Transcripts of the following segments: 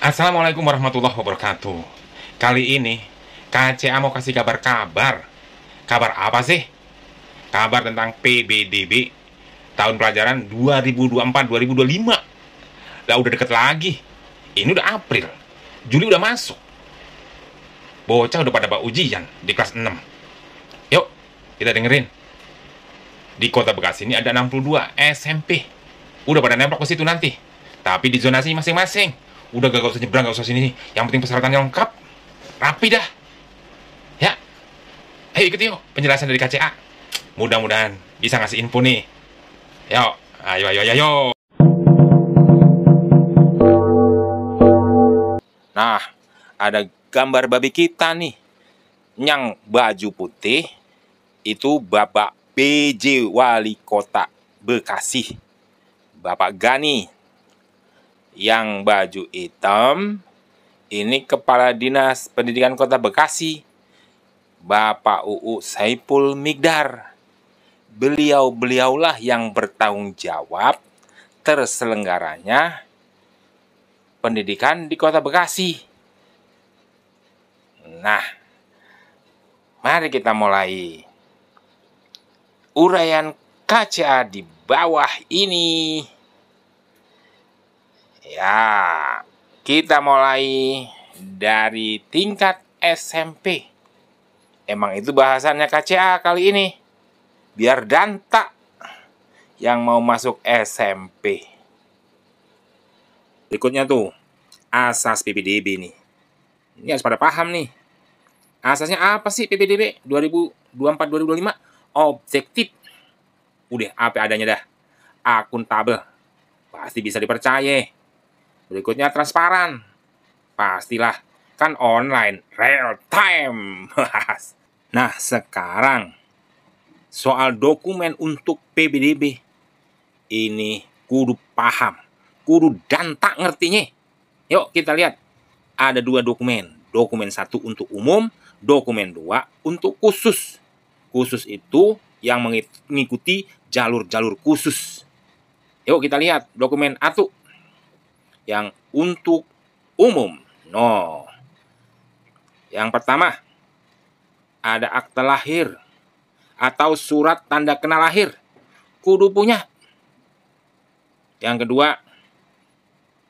Assalamualaikum warahmatullahi wabarakatuh. Kali ini KCA mau kasih kabar-kabar. Kabar apa sih? Kabar tentang PBDB tahun pelajaran 2024-2025. Lah udah deket lagi. Ini udah April. Juli udah masuk. Bocah udah pada bak ujian di kelas 6. Yuk, kita dengerin. Di Kota Bekasi ini ada 62 SMP. Udah pada nempel ke situ nanti. Tapi di zonasi masing-masing. Udah gak usah nyebrang, gak usah sini. Yang penting persyaratannya lengkap. Rapi dah. Ya. Ayo ikut yuk penjelasan dari KCA. Mudah-mudahan bisa ngasih info nih. Yuk. Ayo, ayo, ayo, ayo. Nah, ada gambar babi kita nih. Yang baju putih itu Bapak PJ Wali Kota Bekasi. Bapak Gani. Yang baju hitam ini Kepala Dinas Pendidikan Kota Bekasi, Bapak UU Saipul Migdar. Beliaulah yang bertanggung jawab terselenggaranya pendidikan di Kota Bekasi. Nah, mari kita mulai uraian KCA di bawah ini. Ya, kita mulai dari tingkat SMP. Emang itu bahasannya KCA kali ini. Biar danta yang mau masuk SMP. Berikutnya tuh, asas PPDB nih. Ini harus pada paham nih. Asasnya apa sih PPDB 2024-2025? Objektif. Udah, apa adanya dah. Akuntabel. Pasti bisa dipercaya. Berikutnya transparan. Pastilah, kan online, real time. Nah, sekarang soal dokumen untuk PBDB. Ini kudu paham, kudu danta ngertinya. Yuk kita lihat. Ada 2 dokumen. Dokumen 1 untuk umum, dokumen 2 untuk khusus. Khusus itu yang mengikuti jalur-jalur khusus. Yuk kita lihat dokumen 1. Yang untuk umum. No. Yang pertama, ada akte lahir atau surat tanda kenal lahir. Kudu punya. Yang kedua,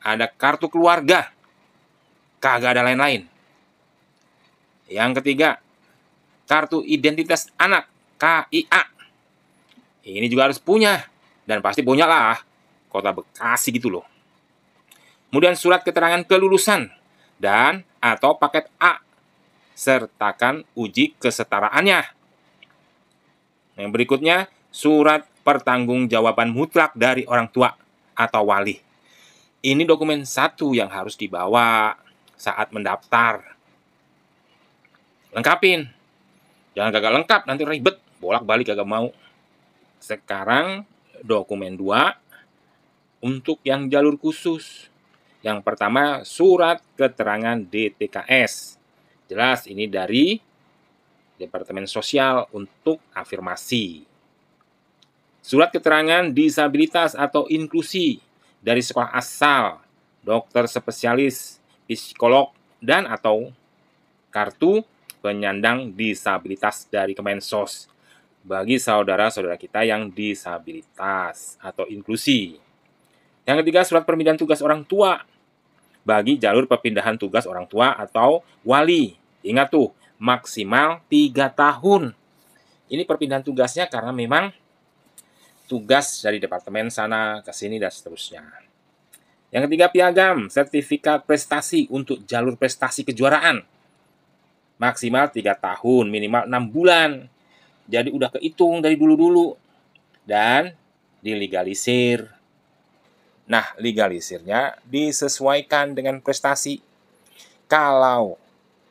ada kartu keluarga. Kagak ada lain-lain. Yang ketiga, kartu identitas anak. KIA. Ini juga harus punya. Dan pasti punya lah. Kota Bekasi gitu loh. Kemudian surat keterangan kelulusan dan atau paket A. Sertakan uji kesetaraannya. Yang berikutnya, surat pertanggungjawaban mutlak dari orang tua atau wali. Ini dokumen 1 yang harus dibawa saat mendaftar. Lengkapin. Jangan gagal lengkap, nanti ribet. Bolak-balik kagak mau. Sekarang dokumen 2 untuk yang jalur khusus. Yang pertama, surat keterangan DTKS. Jelas ini dari Departemen Sosial untuk afirmasi. Surat keterangan disabilitas atau inklusi dari sekolah asal, dokter spesialis, psikolog, dan atau kartu penyandang disabilitas dari Kemensos bagi saudara-saudara kita yang disabilitas atau inklusi. Yang ketiga, surat permintaan tugas orang tua bagi jalur perpindahan tugas orang tua atau wali. Ingat tuh, maksimal 3 tahun. Ini perpindahan tugasnya karena memang tugas dari departemen sana ke sini dan seterusnya. Yang ketiga, piagam, sertifikat prestasi untuk jalur prestasi kejuaraan. Maksimal 3 tahun, minimal 6 bulan. Jadi udah kehitung dari dulu-dulu. Dan dilegalisir. Nah, legalisirnya disesuaikan dengan prestasi. Kalau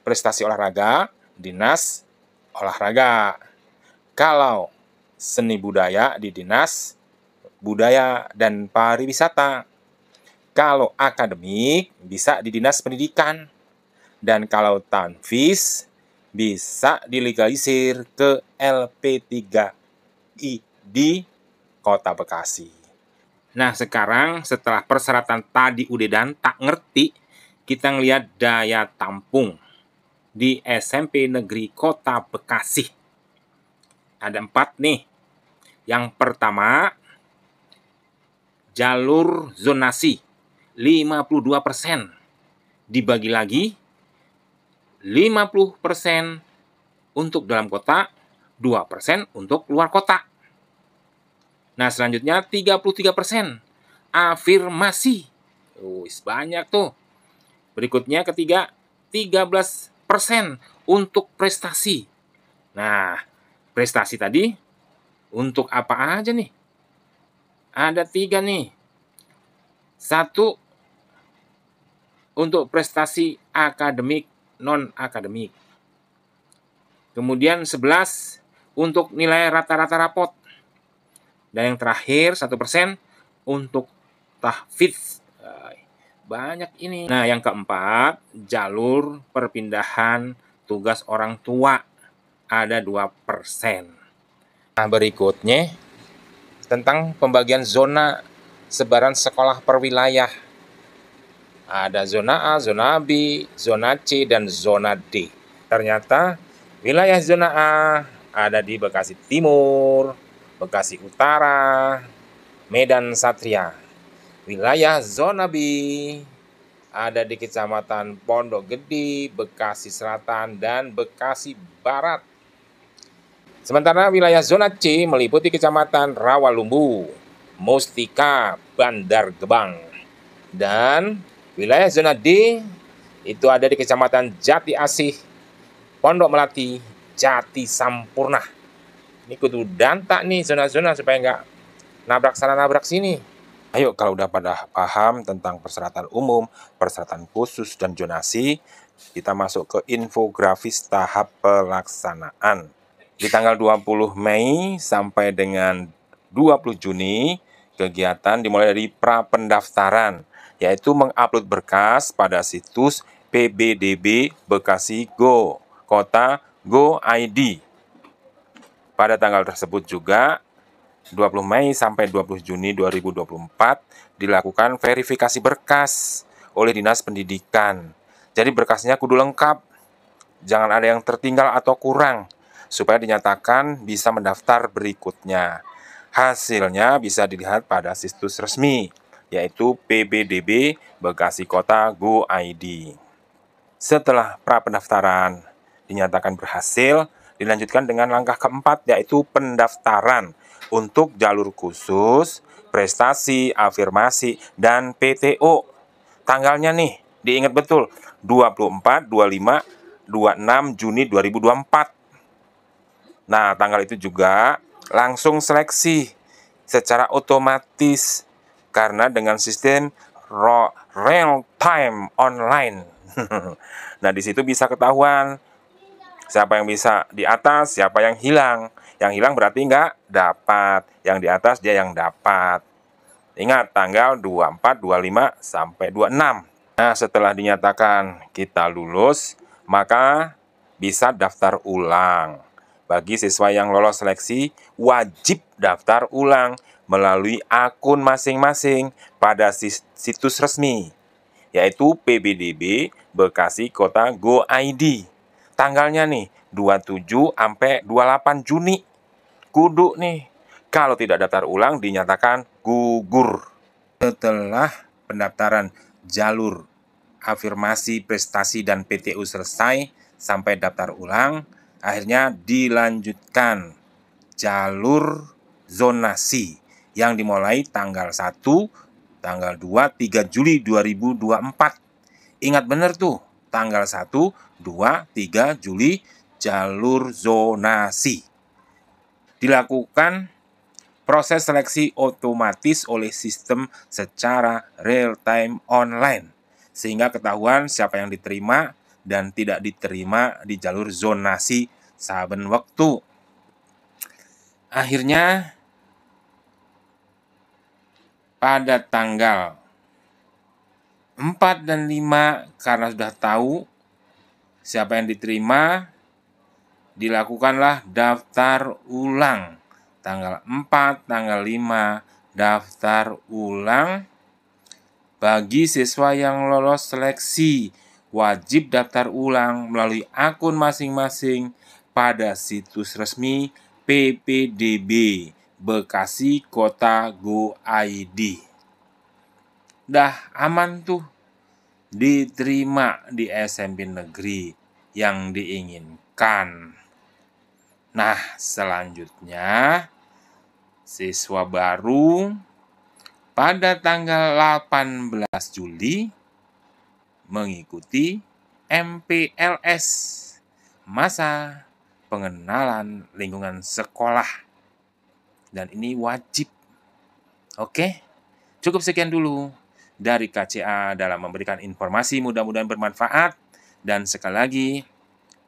prestasi olahraga, dinas olahraga. Kalau seni budaya, di dinas budaya dan pariwisata. Kalau akademik, bisa di dinas pendidikan. Dan kalau tanfis, bisa dilegalisir ke LP3I di Kota Bekasi. Nah, sekarang setelah persyaratan tadi udah dan tak ngerti, kita ngelihat daya tampung di SMP Negeri Kota Bekasi. Ada 4 nih. Yang pertama, jalur zonasi 52%. Dibagi lagi 50% untuk dalam kota, 2% untuk luar kota. Nah, selanjutnya 33% afirmasi. Banyak tuh. Berikutnya ketiga, 13% untuk prestasi. Nah, prestasi tadi untuk apa aja nih? Ada 3 nih. 1 untuk prestasi akademik, non-akademik. Kemudian 11 untuk nilai rata-rata rapot. Dan yang terakhir 1% untuk tahfidz. Banyak ini. Nah, yang keempat, jalur perpindahan tugas orang tua. Ada 2%. Nah, berikutnya tentang pembagian zona sebaran sekolah per wilayah. Ada zona A, zona B, zona C, dan zona D. Ternyata wilayah zona A ada di Bekasi Timur, Bekasi Utara, Medan Satria. Wilayah zona B ada di Kecamatan Pondok Gede, Bekasi Selatan, dan Bekasi Barat. Sementara wilayah zona C meliputi Kecamatan Rawalumbu, Mustika, Bandar Gebang. Dan wilayah zona D itu ada di Kecamatan Jati Asih, Pondok Melati, Jati Sampurna. Ini kudu dantak nih zona-zona supaya nggak nabrak sana nabrak sini. Ayo, kalau udah pada paham tentang persyaratan umum, persyaratan khusus, dan zonasi, kita masuk ke infografis tahap pelaksanaan. Di tanggal 20 Mei sampai dengan 20 Juni, kegiatan dimulai dari pra-pendaftaran, yaitu mengupload berkas pada situs PBDB Bekasi Go, Kota Go ID. Pada tanggal tersebut juga, 20 Mei sampai 20 Juni 2024 dilakukan verifikasi berkas oleh Dinas Pendidikan. Jadi berkasnya kudu lengkap, jangan ada yang tertinggal atau kurang, supaya dinyatakan bisa mendaftar berikutnya. Hasilnya bisa dilihat pada situs resmi, yaitu PBDB Bekasi Kota Go ID. Setelah pra-pendaftaran dinyatakan berhasil, dilanjutkan dengan langkah keempat, yaitu pendaftaran untuk jalur khusus, prestasi, afirmasi, dan PTO. Tanggalnya nih, diingat betul, 24, 25, 26 Juni 2024. Nah, tanggal itu juga langsung seleksi secara otomatis karena dengan sistem real time online. Nah, di situ bisa ketahuan siapa yang bisa di atas, siapa yang hilang. Yang hilang berarti nggak dapat. Yang di atas dia yang dapat. Ingat, tanggal 24, 25, sampai 26. Nah, setelah dinyatakan kita lulus, maka bisa daftar ulang. Bagi siswa yang lolos seleksi, wajib daftar ulang melalui akun masing-masing pada situs resmi, yaitu PBDB Bekasi Kota Go ID. Tanggalnya nih, 27 sampai 28 Juni. Kudu nih, kalau tidak daftar ulang dinyatakan gugur. Setelah pendaftaran jalur afirmasi, prestasi, dan PTU selesai sampai daftar ulang, akhirnya dilanjutkan jalur zonasi yang dimulai tanggal 1, tanggal 2, 3 Juli 2024. Ingat bener tuh, tanggal 1, 2, 3 Juli jalur zonasi. Dilakukan proses seleksi otomatis oleh sistem secara real-time online, sehingga ketahuan siapa yang diterima dan tidak diterima di jalur zonasi saben waktu. Akhirnya, pada tanggal 4 dan 5, karena sudah tahu siapa yang diterima, dilakukanlah daftar ulang. Tanggal 4, tanggal 5, daftar ulang. Bagi siswa yang lolos seleksi, wajib daftar ulang melalui akun masing-masing pada situs resmi PPDB Bekasi Kota Go ID. Dah aman tuh, diterima di SMP negeri yang diinginkan. Nah, selanjutnya siswa baru pada tanggal 18 Juli mengikuti MPLS, masa pengenalan lingkungan sekolah. Dan ini wajib. Oke, cukup sekian dulu dari KCA dalam memberikan informasi, mudah-mudahan bermanfaat. Dan sekali lagi,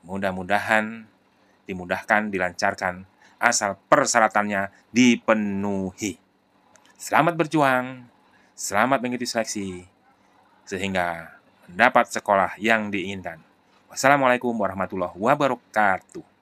mudah-mudahan dimudahkan, dilancarkan, asal persyaratannya dipenuhi. Selamat berjuang, selamat mengikuti seleksi, sehingga mendapat sekolah yang diinginkan. Wassalamualaikum warahmatullahi wabarakatuh.